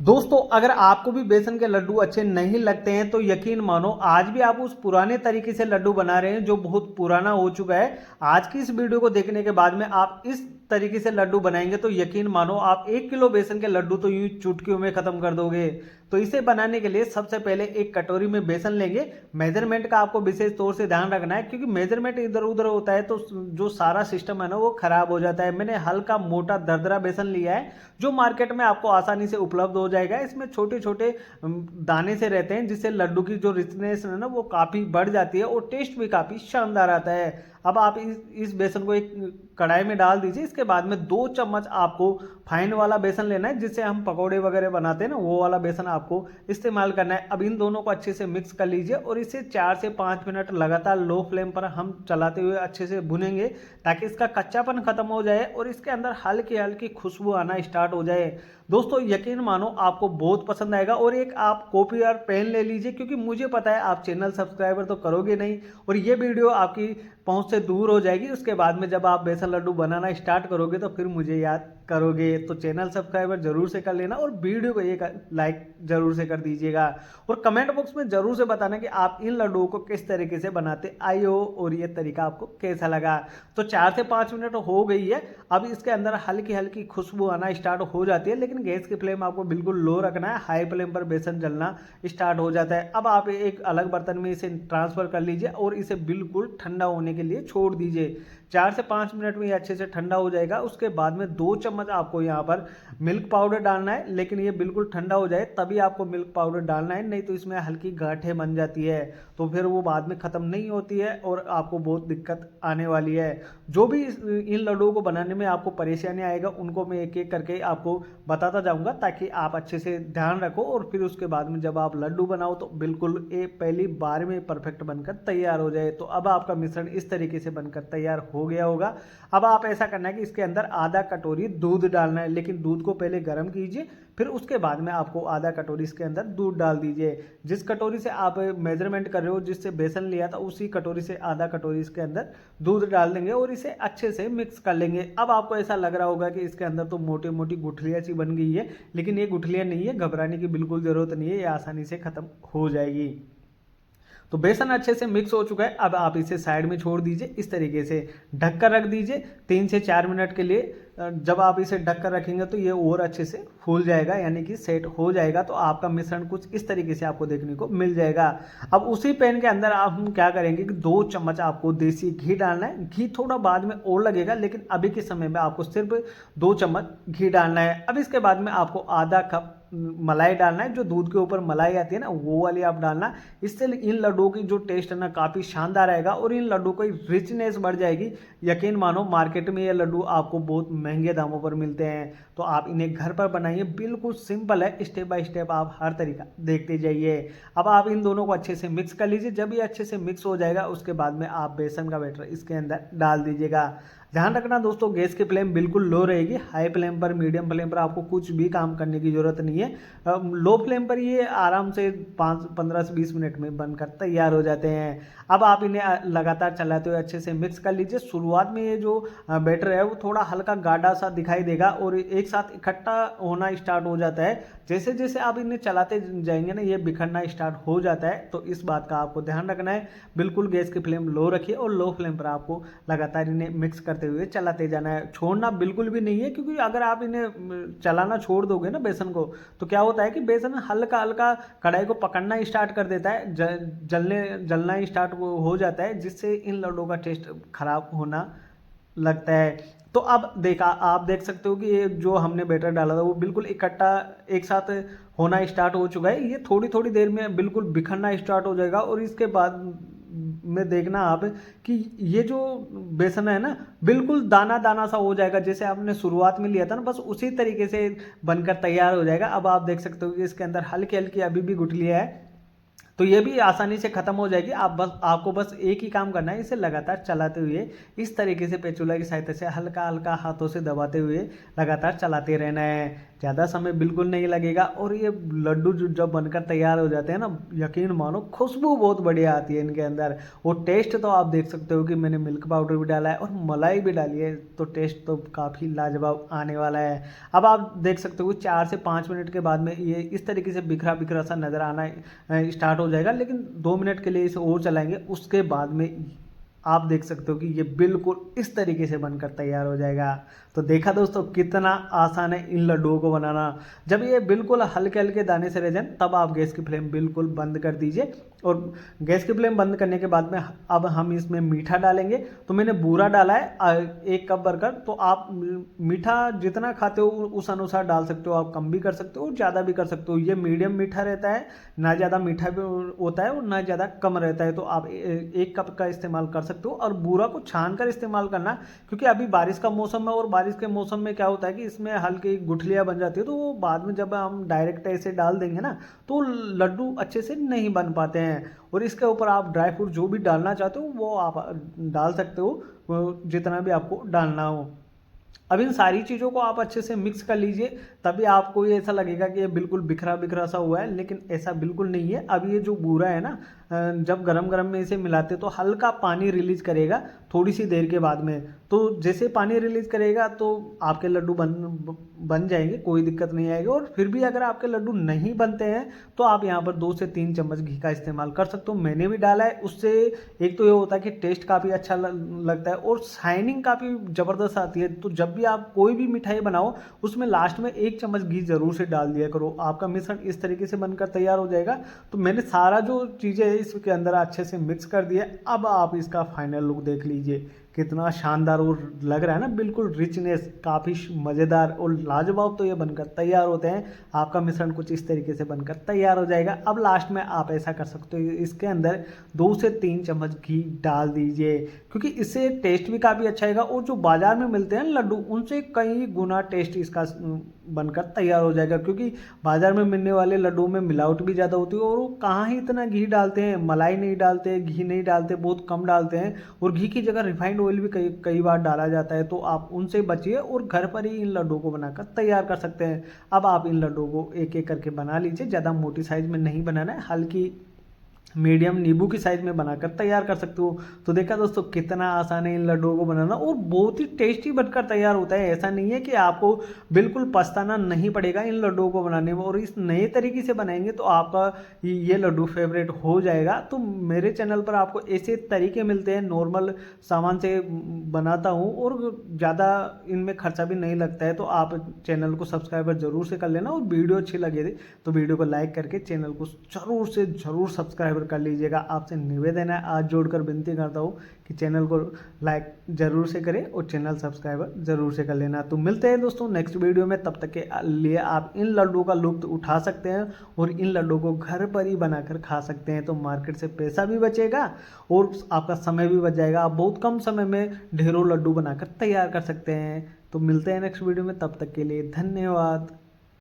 दोस्तों, अगर आपको भी बेसन के लड्डू अच्छे नहीं लगते हैं तो यकीन मानो आज भी आप उस पुराने तरीके से लड्डू बना रहे हैं जो बहुत पुराना हो चुका है। आज की इस वीडियो को देखने के बाद में आप इस तरीके से लड्डू बनाएंगे तो यकीन मानो आप 1 किलो बेसन के लड्डू तो यूं चुटकियों में खत्म कर दोगे। तो इसे बनाने के लिए सबसे पहले एक कटोरी में बेसन लेंगे। मेजरमेंट का आपको विशेष तौर से ध्यान रखना है क्योंकि मेजरमेंट इधर उधर होता है तो जो सारा सिस्टम है ना वो खराब हो जाता है। मैंने हल्का मोटा दरदरा बेसन लिया है जो मार्केट में आपको आसानी से उपलब्ध हो जाएगा। इसमें छोटे छोटे दाने से रहते हैं जिससे लड्डू की जो रिचनेस है ना वो काफ़ी बढ़ जाती है और टेस्ट भी काफ़ी शानदार आता है। अब आप इस बेसन को एक कढ़ाई में डाल दीजिए। इसके बाद में 2 चम्मच आपको फाइन वाला बेसन लेना है जिससे हम पकौड़े वगैरह बनाते हैं ना, वो वाला बेसन आपको इस्तेमाल करना है। अब इन दोनों को अच्छे से मिक्स कर लीजिए और इसे 4 से 5 मिनट लगातार लो फ्लेम पर हम चलाते हुए अच्छे से भुनेंगे ताकि इसका कच्चापन खत्म हो जाए और इसके अंदर हल्की हल्की खुशबू आना स्टार्ट हो जाए। दोस्तों, यकीन मानो आपको बहुत पसंद आएगा। और एक आप कॉपी और पेन ले लीजिए क्योंकि मुझे पता है आप चैनल सब्सक्राइबर तो करोगे नहीं और ये वीडियो आपकी पहुंच से दूर हो जाएगी। उसके बाद में जब आप बेसन लड्डू बनाना स्टार्ट करोगे तो फिर मुझे याद करोगे। तो चैनल सब्सक्राइबर जरूर से कर लेना और वीडियो को एक लाइक जरूर से कर दीजिएगा और कमेंट बॉक्स में जरूर से बताना कि आप इन लड्डुओं को किस तरीके से बनाते आए हो और ये तरीका आपको कैसा लगा। तो 4 से 5 मिनट हो गई है। अब इसके अंदर हल्की हल्की खुशबू आना स्टार्ट हो जाती है लेकिन गैस की फ्लेम आपको बिल्कुल लो रखना है। हाई फ्लेम पर बेसन जलना स्टार्ट हो जाता है। अब आप एक अलग बर्तन में इसे ट्रांसफर कर लीजिए और इसे बिल्कुल ठंडा होने के लिए छोड़ दीजिए। 4 से 5 मिनट में ये अच्छे से ठंडा हो जाएगा। उसके बाद में 2 चम्मच आपको यहाँ पर मिल्क पाउडर डालना है लेकिन ये बिल्कुल ठंडा हो जाए तभी आपको मिल्क पाउडर डालना है, नहीं तो इसमें हल्की गांठें बन जाती है तो फिर वो बाद में ख़त्म नहीं होती है और आपको बहुत दिक्कत आने वाली है। जो भी इन लड्डुओं को बनाने में आपको परेशानी आएगा उनको मैं एक एक करके आपको बताता जाऊंगा ताकि आप अच्छे से ध्यान रखो और फिर उसके बाद में जब आप लड्डू बनाओ तो बिल्कुल एक पहली बार में परफेक्ट बनकर तैयार हो जाए। तो अब आपका मिश्रण इस तरीके से बनकर तैयार हो गया होगा। अब आप ऐसा करना है कि इसके अंदर आधा कटोरी दूध डालना है लेकिन दूध को पहले गर्म कीजिए फिर उसके बाद में आपको आधा कटोरी इसके अंदर दूध डाल दीजिए। जिस कटोरी से आप मेजरमेंट कर रहे हो, जिससे बेसन लिया था, उसी कटोरी से आधा कटोरी इसके अंदर दूध डाल देंगे और इसे अच्छे से मिक्स कर लेंगे। अब आपको ऐसा लग रहा होगा कि इसके अंदर तो मोटी मोटी गुठलियाँ सी बन गई है लेकिन ये गुठलियाँ नहीं है, घबराने की बिल्कुल ज़रूरत नहीं है, ये आसानी से ख़त्म हो जाएगी। तो बेसन अच्छे से मिक्स हो चुका है। अब आप इसे साइड में छोड़ दीजिए। इस तरीके से ढक कर रख दीजिए 3 से 4 मिनट के लिए। जब आप इसे ढक कर रखेंगे तो ये और अच्छे से फूल जाएगा यानी कि सेट हो जाएगा। तो आपका मिश्रण कुछ इस तरीके से आपको देखने को मिल जाएगा। अब उसी पैन के अंदर आप हम क्या करेंगे कि 2 चम्मच आपको देसी घी डालना है। घी थोड़ा बाद में और लगेगा लेकिन अभी के समय में आपको सिर्फ 2 चम्मच घी डालना है। अब इसके बाद में आपको आधा कप मलाई डालना है। जो दूध के ऊपर मलाई आती है ना वो वाली आप डालना। इससे इन लड्डुओं की जो टेस्ट है ना काफ़ी शानदार आएगा और इन लड्डू की रिचनेस बढ़ जाएगी। यकीन मानो मार्केट में ये लड्डू आपको बहुत महंगे दामों पर मिलते हैं तो आप इन्हें घर पर बनाइए। बिल्कुल सिंपल है, स्टेप बाय स्टेप आप हर तरीका देखते जाइए। अब आप इन दोनों को अच्छे से मिक्स कर लीजिए। जब ये अच्छे से मिक्स हो जाएगा उसके बाद में आप बेसन का बैटर इसके अंदर डाल दीजिएगा। ध्यान रखना दोस्तों, गैस की फ्लेम बिल्कुल लो रहेगी। हाई फ्लेम पर, मीडियम फ्लेम पर आपको कुछ भी काम करने की ज़रूरत नहीं है। लो फ्लेम पर ये आराम से 15 से 20 मिनट में बनकर तैयार हो जाते हैं। अब आप इन्हें लगातार चलाते हुए अच्छे से मिक्स कर लीजिए। शुरुआत में ये जो बैटर है वो थोड़ा हल्का गाढ़ा सा दिखाई देगा और एक साथ इकट्ठा होना स्टार्ट हो जाता है। जैसे जैसे आप इन्हें चलाते जाएंगे ना ये बिखरना स्टार्ट हो जाता है। तो इस बात का आपको ध्यान रखना है। बिल्कुल गैस की फ्लेम लो रखिए और लो फ्लेम पर आपको लगातार इन्हें मिक्स करते हुए चलाते जाना है। छोड़ना बिल्कुल भी नहीं है क्योंकि अगर आप इन्हें चलाना छोड़ दोगे ना बेसन को तो क्या होता है कि बेसन हल्का हल्का कढ़ाई को पकड़ना स्टार्ट कर देता है, जलना स्टार्ट हो जाता है जिससे इन लड्डुओं का टेस्ट खराब होना लगता है। तो अब देखा आप देख सकते हो कि ये जो हमने बैटर डाला था वो बिल्कुल इकट्ठा एक साथ होना स्टार्ट हो चुका है। ये थोड़ी थोड़ी देर में बिल्कुल बिखरना स्टार्ट हो जाएगा और इसके बाद में देखना आप कि ये जो बेसन है ना बिल्कुल दाना दाना सा हो जाएगा। जैसे आपने शुरुआत में लिया था ना बस उसी तरीके से बनकर तैयार हो जाएगा। अब आप देख सकते हो कि इसके अंदर हल्की हल्की अभी भी गुठलियाँ है तो ये भी आसानी से खत्म हो जाएगी। आपको बस एक ही काम करना है, इसे लगातार चलाते हुए इस तरीके से पेचुला की सहायता से हल्का हल्का हाथों से दबाते हुए लगातार चलाते रहना है। ज़्यादा समय बिल्कुल नहीं लगेगा। और ये लड्डू जो जब बनकर तैयार हो जाते हैं ना, यकीन मानो खुशबू बहुत बढ़िया आती है इनके अंदर। और टेस्ट तो आप देख सकते हो कि मैंने मिल्क पाउडर भी डाला है और मलाई भी डाली है, तो टेस्ट तो काफ़ी लाजवाब आने वाला है। अब आप देख सकते हो 4 से 5 मिनट के बाद में ये इस तरीके से बिखरा बिखरा सा नज़र आना स्टार्ट हो जाएगा, लेकिन 2 मिनट के लिए इसे और चलाएंगे, उसके बाद में आप देख सकते हो कि ये बिल्कुल इस तरीके से बनकर तैयार हो जाएगा। तो देखा दोस्तों कितना आसान है इन लड्डुओं को बनाना। जब ये बिल्कुल हल्के हल्के दाने से रह जाए तब आप गैस की फ्लेम बिल्कुल बंद कर दीजिए। और गैस की फ्लेम बंद करने के बाद में अब हम इसमें मीठा डालेंगे। तो मैंने बूरा डाला है 1 कप भरकर। तो आप मीठा जितना खाते हो उस अनुसार डाल सकते हो, आप कम भी कर सकते हो, ज़्यादा भी कर सकते हो। ये मीडियम मीठा रहता है, ना ज़्यादा मीठा भी होता है और ना ज़्यादा कम रहता है। तो आप 1 कप का इस्तेमाल कर सकते हो। और बूरा को छान कर इस्तेमाल करना, क्योंकि अभी बारिश का मौसम है और बारिश के मौसम में क्या होता है कि इसमें हल्की गुठलियाँ बन जाती है, तो वो बाद में जब हम डायरेक्ट ऐसे डाल देंगे ना तो लड्डू अच्छे से नहीं बन पाते हैं। और इसके ऊपर आप ड्राई फ्रूट जो भी डालना चाहते हो वो आप डाल सकते हो, जितना भी आपको डालना हो। अब इन सारी चीज़ों को आप अच्छे से मिक्स कर लीजिए, तभी आपको ये ऐसा लगेगा कि ये बिल्कुल बिखरा बिखरा सा हुआ है, लेकिन ऐसा बिल्कुल नहीं है। अब ये जो बूरा है ना, जब गरम गरम में इसे मिलाते तो हल्का पानी रिलीज करेगा थोड़ी सी देर के बाद में। तो जैसे पानी रिलीज करेगा तो आपके लड्डू बन जाएंगे, कोई दिक्कत नहीं आएगी। और फिर भी अगर आपके लड्डू नहीं बनते हैं तो आप यहाँ पर 2 से 3 चम्मच घी का इस्तेमाल कर सकते हो। मैंने भी डाला है, उससे एक तो ये होता है कि टेस्ट काफ़ी अच्छा लगता है और शाइनिंग काफ़ी ज़बरदस्त आती है। तो जब भी आप कोई भी मिठाई बनाओ उसमें लास्ट में 1 चम्मच घी ज़रूर से डाल दिया करो। आपका मिश्रण इस तरीके से बनकर तैयार हो जाएगा। तो मैंने सारा जो चीज़ें इसके अंदर अच्छे से मिक्स कर दिया। अब आप इसका फाइनल लुक देख लीजिए, कितना शानदार और लग रहा है ना, बिल्कुल रिचनेस, काफ़ी मज़ेदार और लाजवाब तो ये बनकर तैयार होते हैं। आपका मिश्रण कुछ इस तरीके से बनकर तैयार हो जाएगा। अब लास्ट में आप ऐसा कर सकते हो, इसके अंदर 2 से 3 चम्मच घी डाल दीजिए, क्योंकि इससे टेस्ट भी काफ़ी अच्छा आएगा। और जो बाजार में मिलते हैं लड्डू उनसे कई गुना टेस्ट इसका बनकर तैयार हो जाएगा, क्योंकि बाजार में मिलने वाले लड्डू में मिलावट भी ज़्यादा होती है और वो कहाँ ही इतना घी डालते हैं, मलाई नहीं डालते, घी नहीं डालते, बहुत कम डालते हैं। और घी की जगह रिफाइंड ऑयल भी कई कई बार डाला जाता है। तो आप उनसे बचिए और घर पर ही इन लड्डू को बनाकर तैयार कर सकते हैं। अब आप इन लड्डू को एक एक करके बना लीजिए, ज़्यादा मोटी साइज में नहीं बनाना है, हल्की मीडियम नींबू की साइज में बनाकर तैयार कर सकते हो। तो देखा दोस्तों कितना आसान है इन लड्डुओं को बनाना और बहुत ही टेस्टी बनकर तैयार होता है। ऐसा नहीं है कि आपको बिल्कुल पछताना नहीं पड़ेगा इन लड्डुओं को बनाने में। और इस नए तरीके से बनाएंगे तो आपका ये लड्डू फेवरेट हो जाएगा। तो मेरे चैनल पर आपको ऐसे तरीके मिलते हैं, नॉर्मल सामान से बनाता हूँ और ज़्यादा इनमें खर्चा भी नहीं लगता है। तो आप चैनल को सब्सक्राइबर जरूर से कर लेना और वीडियो अच्छी लगे तो वीडियो को लाइक करके चैनल को जरूर से जरूर सब्सक्राइब कर लीजिएगा। आपसे निवेदन है, आज जोड़कर विनती करता हूँ कि चैनल को लाइक जरूर से करें और चैनल सब्सक्राइबर जरूर से कर लेना। तो मिलते हैं दोस्तों नेक्स्ट वीडियो में, तब तक के लिए आप इन लड्डू का लुत्फ उठा सकते हैं और इन लड्डू को घर पर ही बनाकर खा सकते हैं। तो मार्केट से पैसा भी बचेगा और आपका समय भी बच जाएगा। आप बहुत कम समय में ढेरों लड्डू बनाकर तैयार कर सकते हैं। तो मिलते हैं नेक्स्ट वीडियो में, तब तक के लिए धन्यवाद।